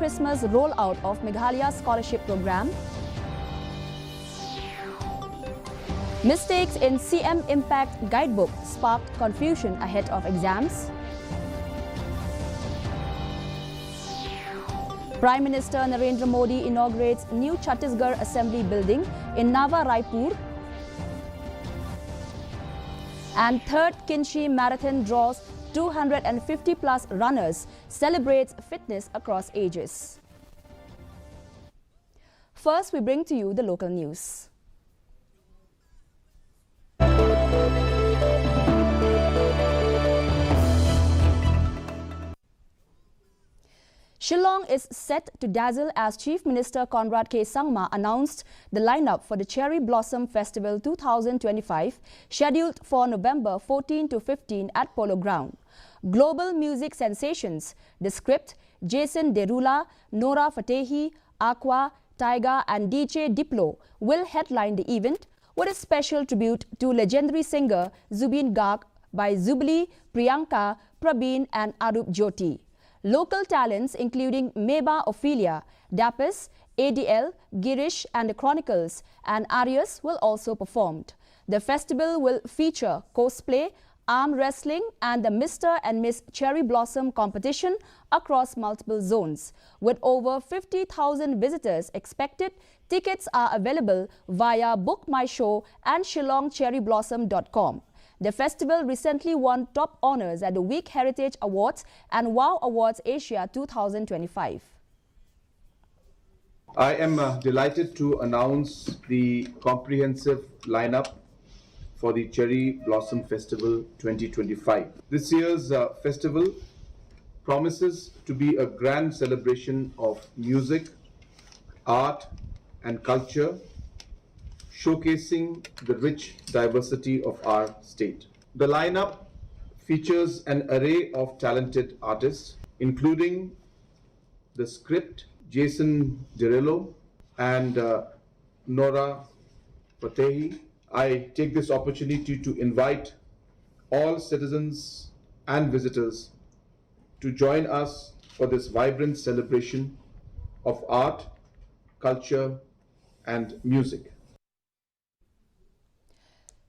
Christmas rollout of Meghalaya Scholarship Program. Mistakes in CM Impact Guidebook sparked confusion ahead of exams. Prime Minister Narendra Modi inaugurates new Chhattisgarh Assembly building in Nava Raipur. And third Kinshi Marathon draws 250 plus runners, celebrates fitness across ages. First, we bring to you the local news. Shillong is set to dazzle as Chief Minister Conrad K. Sangma announced the lineup for the Cherry Blossom Festival 2025, scheduled for November 14 to 15 at Polo Ground. Global music sensations, The Script, Jason Derulo, Nora Fatehi, Aqua, Tyga and DJ Diplo will headline the event with a special tribute to legendary singer Zubeen Garg by Zubli, Priyanka, Prabeen and Arup Jyoti. Local talents including Meba Ophelia, Dapis, ADL, Girish and the Chronicles and Arias will also perform. The festival will feature cosplay, arm wrestling and the Mr. and Miss Cherry Blossom competition across multiple zones. With over 50,000 visitors expected, tickets are available via Book My Show and ShillongCherryBlossom.com. The festival recently won top honors at the Week Heritage Awards and WOW Awards Asia 2025. I am delighted to announce the comprehensive lineup for the Cherry Blossom Festival 2025. This year's festival promises to be a grand celebration of music, art and culture, showcasing the rich diversity of our state. The lineup features an array of talented artists, including The Script, Jason Derulo, and Nora Fatehi. I take this opportunity to invite all citizens and visitors to join us for this vibrant celebration of art, culture, and music.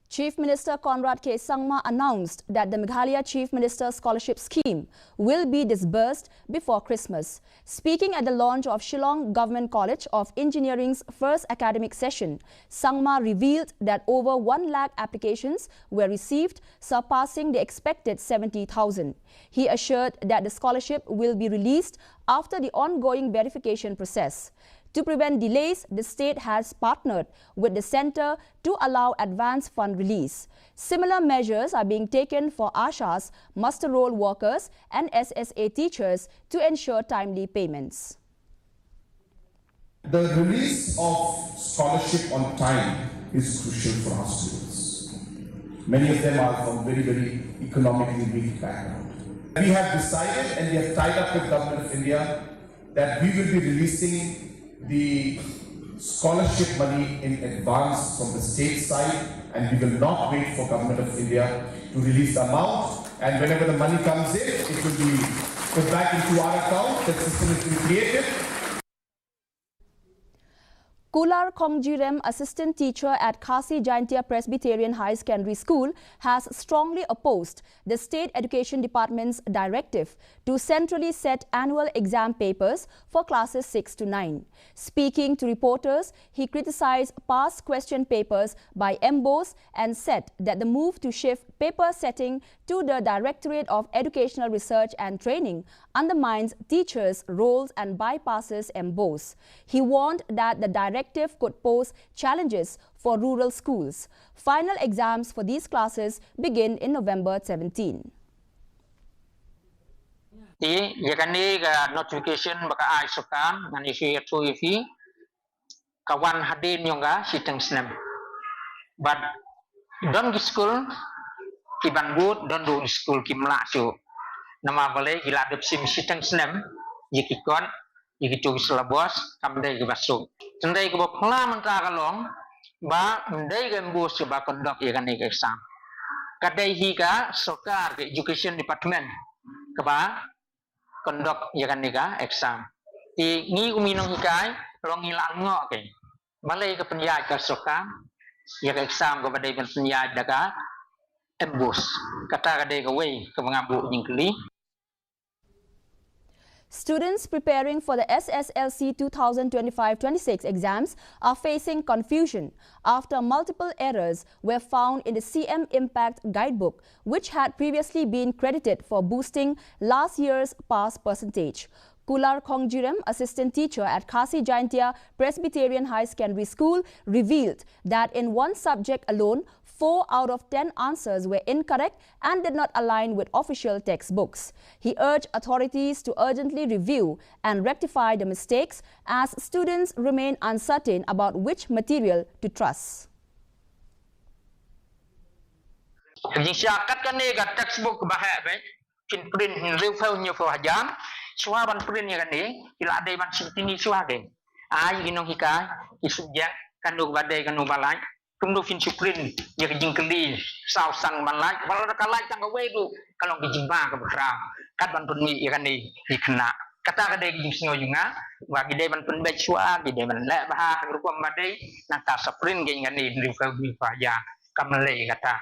Chief Minister Conrad K. Sangma announced that the Meghalaya Chief Minister Scholarship Scheme will be disbursed before Christmas. Speaking at the launch of Shillong Government College of Engineering's first academic session, Sangma revealed that over 1 lakh applications were received, surpassing the expected 70,000. He assured that the scholarship will be released after the ongoing verification process. To prevent delays, the state has partnered with the center to allow advance fund release. Similar measures are being taken for Ashas, muster roll workers and SSA teachers to ensure timely payments. The release of scholarship on time is crucial for our students. Many of them are from very economically weak background. We have decided and we have tied up with Government of India that we will be releasing the scholarship money in advance from the state side, and we will not wait for Government of India to release the amount, and whenever the money comes in, it will be put back into our account. The system has been created. Kular Kongjirem, assistant teacher at Khasi Jaintia Presbyterian High Secondary School, has strongly opposed the State Education Department's directive to centrally set annual exam papers for classes 6 to 9. Speaking to reporters, he criticized past question papers by MBOs and said that the move to shift paper setting to the Directorate of Educational Research and Training undermines teachers' roles and bypasses MBOs. He warned that the directive could pose challenges for rural schools. Final exams for these classes begin in November 17. Notification baka ay sukan ngani siya tuifi kawan hadin yonga siteng snem. But don school kiban good don do school kimla chu. Nama balai gila depsim siteng snem yikikon yikitu selabos kamdai ke basuk. Tendai ke bapla mentara kalong ba mendai ke mbus ba kondok yakani ke exam. Kadai hika sokar ke education department ke ba kondok yakani ka exam. Thì nghi umi nong hikai, rong ilang ngok ke. Balai ke penyai ke soka, ya ke exam ke badai penyai daga, embus. Kata kadai ke wei ke mengabu nyingkeli. Students preparing for the SSLC 2025-26 exams are facing confusion after multiple errors were found in the CM Impact Guidebook, which had previously been credited for boosting last year's pass percentage. Kular Khongjiram, assistant teacher at Khasi Jaintia Presbyterian High Secondary School, revealed that in one subject alone, 4 out of 10 answers were incorrect and did not align with official textbooks. He urged authorities to urgently review and rectify the mistakes as students remain uncertain about which material to trust. Textbook print refill nyo for hajam suha ban print ya kani ila adai ban sitini suha ke ai ginong hika isubjek kanu badai kanu balai tumdu fin print ya jingkeli sau sang ban lai kalau kalai tang we tu kalau kijimba ke bekra kat ban punmi ya kani hikna kata kadai jingsingo junga wa gidai ban pun baik suha gidai ban le bah rupa badai nata sprint ge ngani refill bi fa ya kamle kata.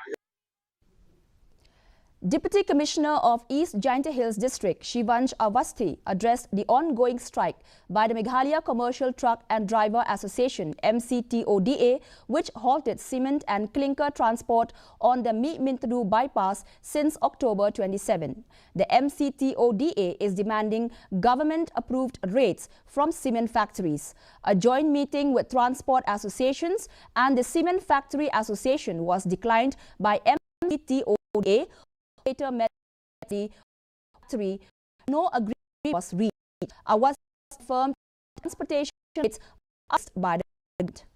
Deputy Commissioner of East Jaintia Hills District, Shivansh Avasthi, addressed the ongoing strike by the Meghalaya Commercial Truck and Driver Association, MCTODA, which halted cement and clinker transport on the Mintru bypass since October 27. The MCTODA is demanding government-approved rates from cement factories. A joint meeting with transport associations and the Cement Factory Association was declined by MCTODA. Factory, no agreement was reached. Was confirmed transportation rates asked by the government.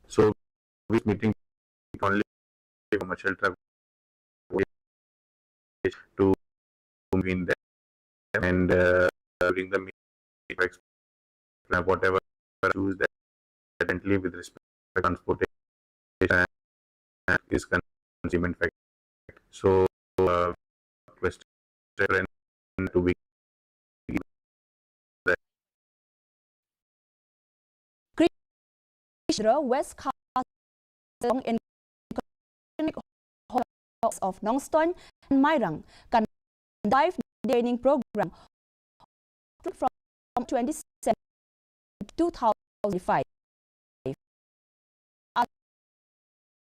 So, this meeting only commercial truck to win them and during the meeting, whatever issues that currently with respect to transportation is consumer factor. So, request to be West in of Nongston and Mairang can dive training program from 27 to 2005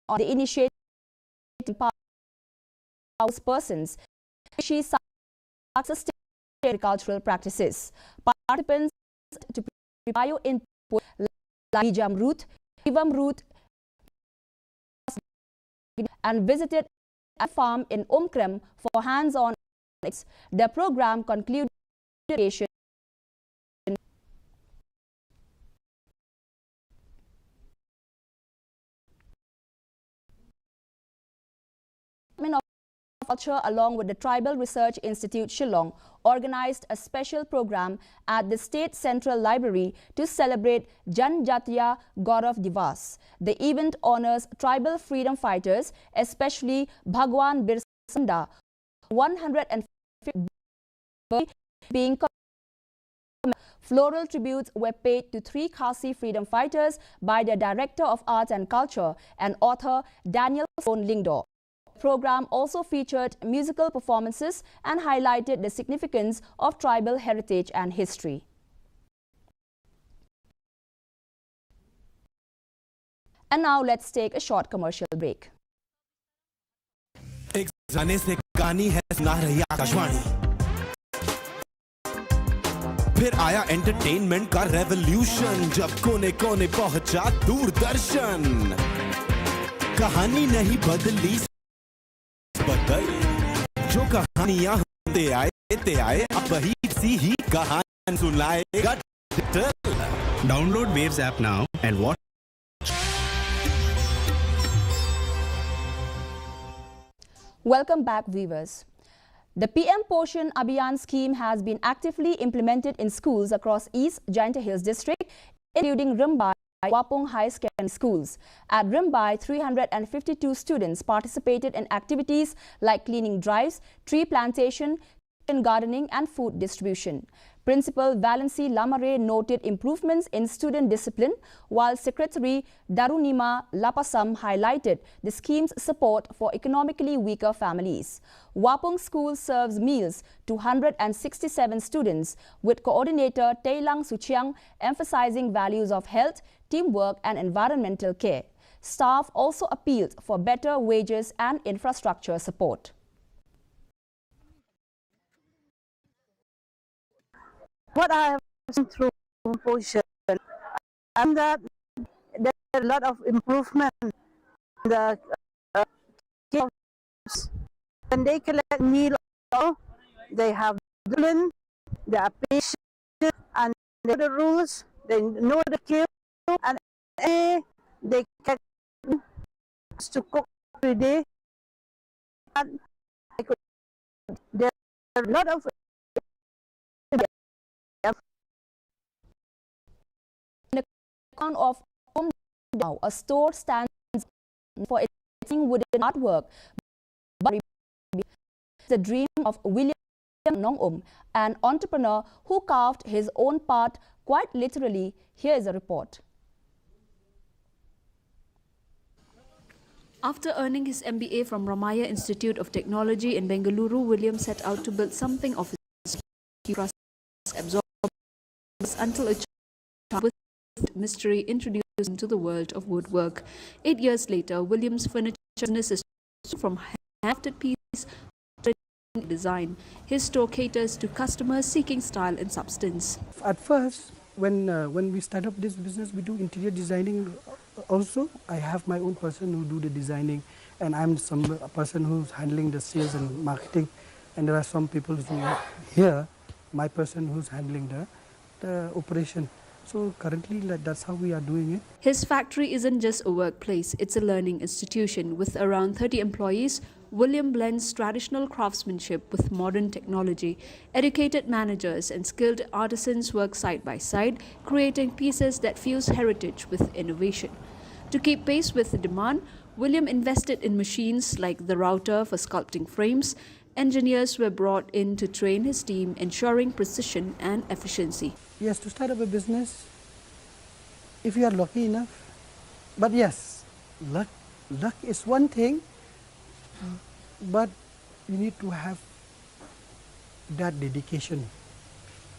on the initiative persons she sustained agricultural practices. Participants to bio input like jam root, Ivam root, and visited a farm in Umkrem for hands-on. The program concluded Culture along with the Tribal Research Institute Shillong organized a special program at the State Central Library to celebrate Janjatiya Gaurav Divas. The event honors tribal freedom fighters, especially Bhagwan Birsa Munda. 150 being floral tributes were paid to 3 Khasi freedom fighters by the Director of Arts and Culture and author Daniel Lingdo. The program also featured musical performances and highlighted the significance of tribal heritage and history. And now let's take a short commercial break. फिर आया entertainment का revolution जब कोने कोने पहुंचा दूरदर्शन कहानी नहीं बदली बदल जो कहानियां होते आए अब वही सी ही कहानी सुनाएगा download waves app now and watch Welcome back, viewers. The PM Poshan Abhiyan scheme has been actively implemented in schools across East Jaintia Hills district, including Rimbai and Wapong High Secondary schools. At Rimbai, 352 students participated in activities like cleaning drives, tree plantation, gardening and food distribution. Principal Valency Lamare noted improvements in student discipline, while Secretary Darunima Lapasam highlighted the scheme's support for economically weaker families. Wapong School serves meals to 167 students, with coordinator Teilang Suchiang emphasizing values of health, teamwork and environmental care. Staff also appealed for better wages and infrastructure support. What I have seen through position, and that there are a lot of improvement in the when they collect meal, they have discipline, they are patient, and they know the rules, they know the kill, and they can to cook every day. And there are a lot of of now, a store stands for its wooden artwork, but the dream of William Nong, an entrepreneur who carved his own path quite literally. Here is a report. After earning his MBA from Ramaya Institute of Technology in Bengaluru, William set out to build something of his trust absorbed until a child with mystery introduced him to the world of woodwork. 8 years later, William's furniture business is from handcrafted pieces to design. His store caters to customers seeking style and substance. At first, when we start up this business, we do interior designing also. I have my own person who do the designing, and I'm a person who's handling the sales and marketing, and there are some people who here, my person who's handling the operation. So currently, that's how we are doing it. His factory isn't just a workplace, it's a learning institution. With around 30 employees, William blends traditional craftsmanship with modern technology. Educated managers and skilled artisans work side by side, creating pieces that fuse heritage with innovation. To keep pace with the demand, William invested in machines like the router for sculpting frames. Engineers were brought in to train his team, ensuring precision and efficiency. Yes, to start up a business, if you are lucky enough, but yes, luck is one thing, but you need to have that dedication.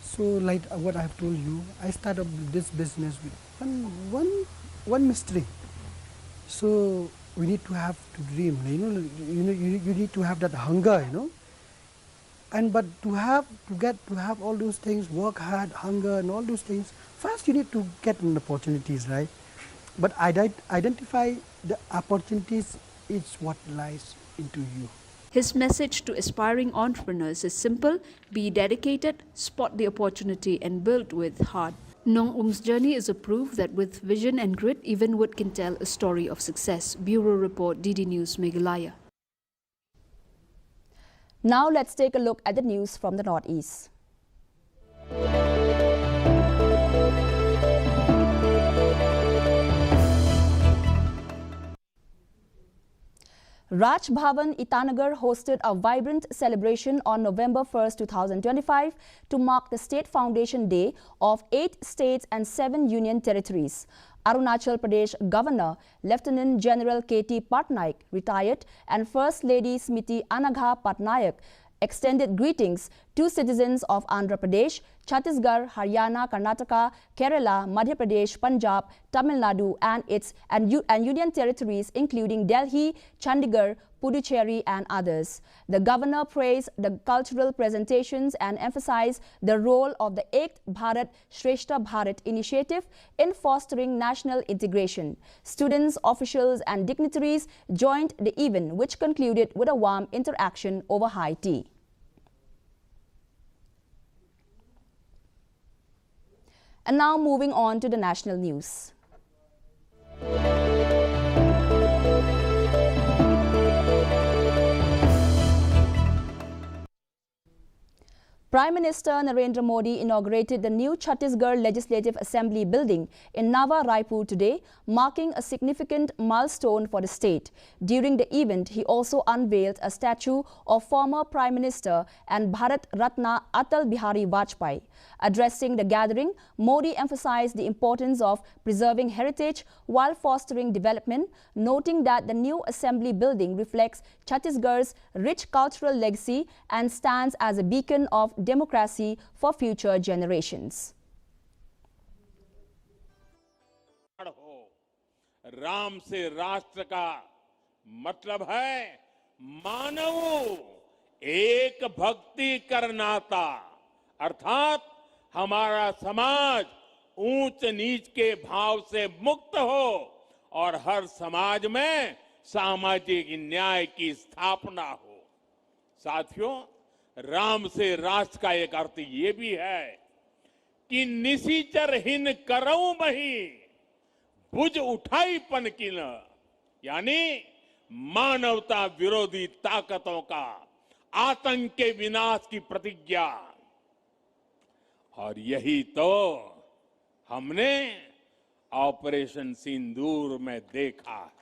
So like what I have told you, I started this business with one mystery. So we need to have to dream, you need to have that hunger, and but to have all those things, work hard, hunger and all those things, first you need to get an opportunities, right? But identify the opportunities is what lies into you. His message to aspiring entrepreneurs is simple: be dedicated, spot the opportunity and build with heart. Nong Um's journey is a proof that with vision and grit, even wood can tell a story of success. Bureau Report, DD News, Meghalaya. Now let's take a look at the news from the Northeast. Raj Bhavan, Itanagar hosted a vibrant celebration on November 1st, 2025 to mark the State Foundation Day of 8 states and 7 union territories. Arunachal Pradesh Governor Lieutenant General K.T. Patnaik, retired, and First Lady Smriti Anagha Patnaik extended greetings to citizens of Andhra Pradesh, Chhattisgarh, Haryana, Karnataka, Kerala, Madhya Pradesh, Punjab, Tamil Nadu and union territories including Delhi, Chandigarh, Puducherry and others. The governor praised the cultural presentations and emphasized the role of the Ek Bharat Shrestha Bharat initiative in fostering national integration. Students, officials and dignitaries joined the event, which concluded with a warm interaction over high tea. And now moving on to the national news. Prime Minister Narendra Modi inaugurated the new Chhattisgarh Legislative Assembly building in Nava Raipur today, marking a significant milestone for the state. During the event, he also unveiled a statue of former Prime Minister and Bharat Ratna Atal Bihari Vajpayee. Addressing the gathering, Modi emphasized the importance of preserving heritage while fostering development, noting that the new assembly building reflects Chhattisgarh's rich cultural legacy and stands as a beacon of democracy for future generations. Ram से राष्ट्र का मतलब है मानव एक भक्ति करनाता, अर्थात हमारा समाज ऊंच नीच के भाव से मुक्त हो और हर समाज में सामाजिक न्याय की स्थापना हो। साथियों, राम से राष्ट्र का एक अर्थ ये भी है कि निशिचरहीन करऊ मही भुज उठाई पनकिन, यानी मानवता विरोधी ताकतों का आतंक के विनाश की प्रतिज्ञा। और यही तो हमने ऑपरेशन सिंदूर में देखा है।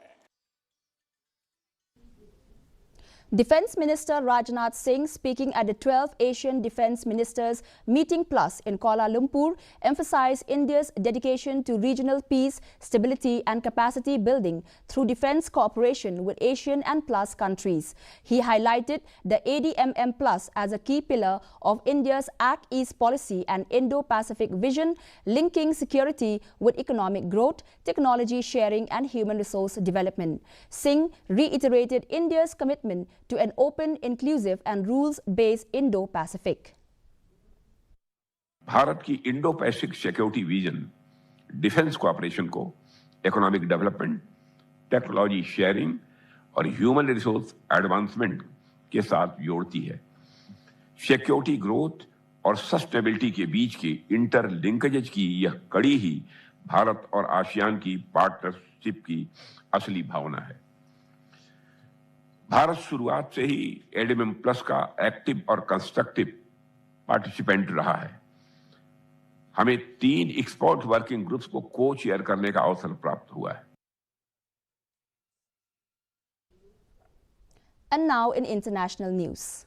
Defence Minister Rajnath Singh, speaking at the 12th Asian Defence Ministers Meeting Plus in Kuala Lumpur, emphasized India's dedication to regional peace, stability and capacity building through defence cooperation with Asian and Plus countries. He highlighted the ADMM Plus as a key pillar of India's Act East policy and Indo-Pacific vision, linking security with economic growth, technology sharing and human resource development. Singh reiterated India's commitment to an open, inclusive and rules-based Indo-Pacific. Bharat की Indo Pacific security vision defence cooperation को economic development, technology sharing और human resource advancement के साथ जोड़ती है। Security growth और sustainability के बीच के इंटरलिंकेजेज की यह कड़ी ही भारत और आसियान की पार्टनरशिप की असली भावना है। भारत शुरुआत से ही एडीएमएम प्लस का एक्टिव और कंस्ट्रक्टिव पार्टिसिपेंट रहा है। हमें 3 एक्सपर्ट वर्किंग ग्रुप्स को को-चेयर करने का अवसर प्राप्त हुआ है। And now in international news.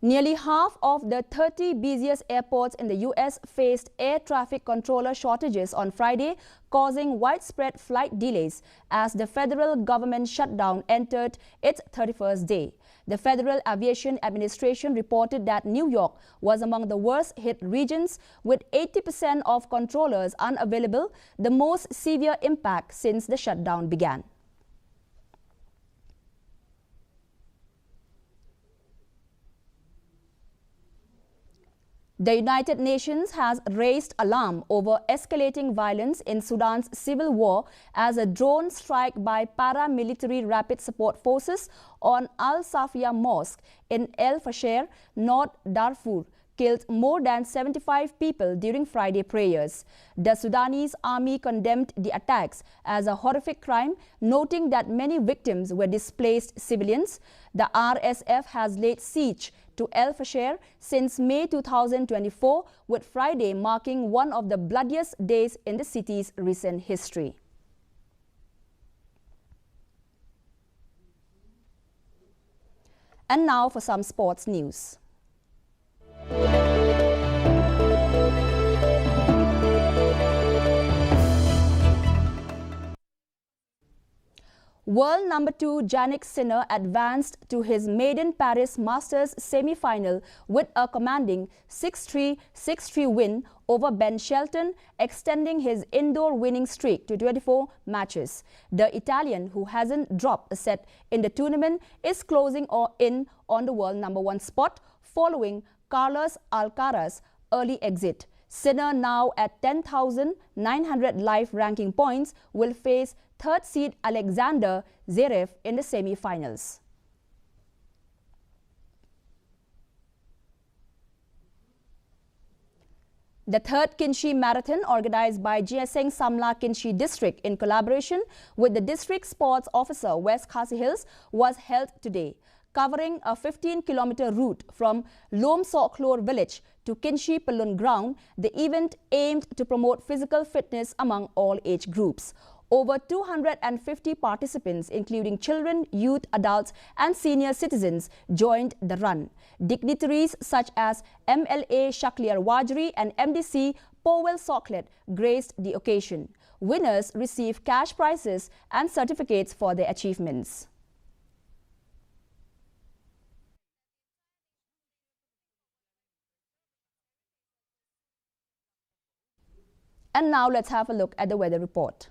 Nearly half of the 30 busiest airports in the U.S. faced air traffic controller shortages on Friday, causing widespread flight delays as the federal government shutdown entered its 31st day. The Federal Aviation Administration reported that New York was among the worst-hit regions, with 80% of controllers unavailable, the most severe impact since the shutdown began. The United Nations has raised alarm over escalating violence in Sudan's civil war as a drone strike by paramilitary rapid support forces on Al Safia Mosque in El Fasher, North Darfur, killed more than 75 people during Friday prayers. The Sudanese army condemned the attacks as a horrific crime, noting that many victims were displaced civilians. The RSF has laid siege to El Fasher since May 2024, with Friday marking one of the bloodiest days in the city's recent history. And now for some sports news. World number 2 Jannik Sinner advanced to his maiden Paris Masters semi-final with a commanding 6-3, 6-3 win over Ben Shelton, extending his indoor winning streak to 24 matches. The Italian, who hasn't dropped a set in the tournament, is closing in on the world number 1 spot following Carlos Alcaraz's early exit. Sinner, now at 10,900 live ranking points, will face third seed Alexander Zverev in the semi-finals. The third Kinshi Marathon, organized by Jiaseng Samla Kinshi District in collaboration with the District Sports Officer West Khasi Hills, was held today, covering a 15-kilometer route from Lom Soklor village to Kinshi Palun ground. The event aimed to promote physical fitness among all age groups. Over 250 participants, including children, youth, adults and senior citizens, joined the run. Dignitaries such as MLA Shakliar Wajri and MDC Powell Soklet graced the occasion. Winners received cash prizes and certificates for their achievements. And now let's have a look at the weather report.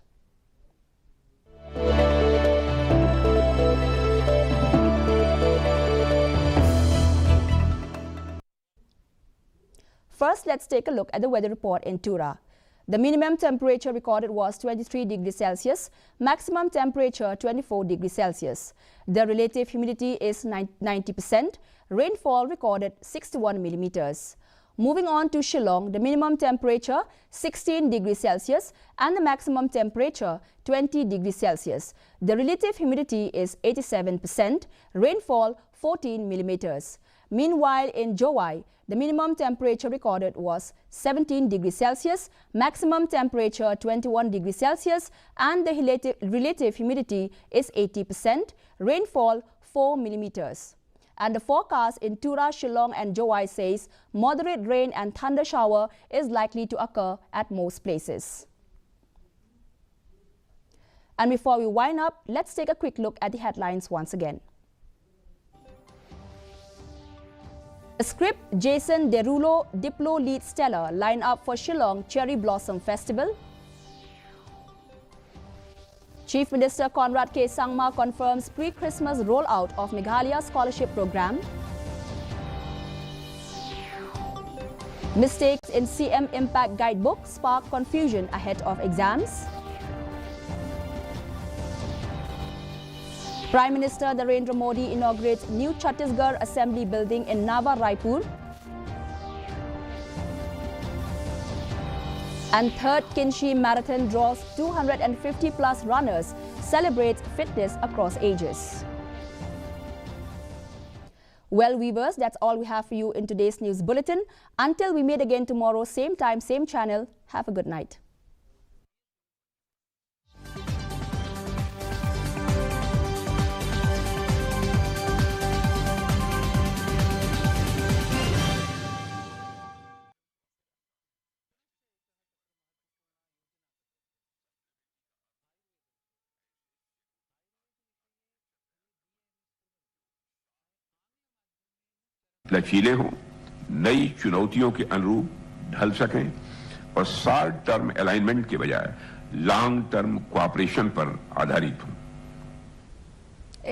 First, let's take a look at the weather report in Tura. The minimum temperature recorded was 23 degrees Celsius, maximum temperature 24 degrees Celsius. The relative humidity is 90%, rainfall recorded 61 millimeters. Moving on to Shillong, the minimum temperature 16 degrees Celsius and the maximum temperature 20 degrees Celsius. The relative humidity is 87%, rainfall 14 millimeters. Meanwhile, in Jowai, the minimum temperature recorded was 17 degrees Celsius, maximum temperature 21 degrees Celsius and the relative humidity is 80%, rainfall 4 millimeters. And the forecast in Tura, Shillong and Jowai says moderate rain and thunder shower is likely to occur at most places. And before we wind up, let's take a quick look at the headlines once again. The script Jason Derulo Diplo lead stellar line up for Shillong Cherry Blossom Festival. Chief Minister Conrad K. Sangma confirms pre-Christmas rollout of Meghalaya Scholarship Program. Mistakes in CM Impact Guidebook spark confusion ahead of exams. Prime Minister Narendra Modi inaugurates new Chhattisgarh Assembly building in Nava Raipur. And third Kinshi Marathon draws 250 plus runners, celebrates fitness across ages. Well, viewers, that's all we have for you in today's news bulletin. Until we meet again tomorrow, same time, same channel, have a good night. लचीले हों, नई चुनौतियों के अनुरूप ढल सकें और short term alignment के बजाय लॉन्ग टर्म कोऑपरेशन पर आधारित हों.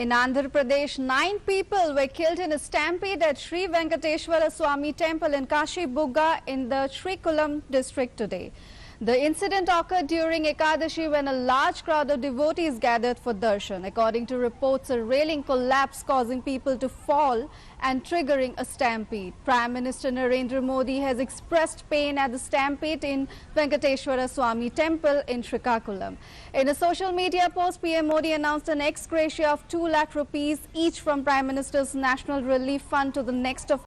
In Andhra Pradesh, 9 people were killed in a stampede at Sri Venkateshwara Swami Temple in Kashi Bugga in the Srikakulam district today. The incident occurred during Ekadashi when a large crowd of devotees gathered for darshan. According to reports, a railing collapsed, causing people to fall and triggering a stampede. Prime Minister Narendra Modi has expressed pain at the stampede in Venkateshwara Swami Temple in Srikakulam. In a social media post, PM Modi announced an ex gratia of 2 lakh rupees each from Prime Minister's National Relief Fund to the next of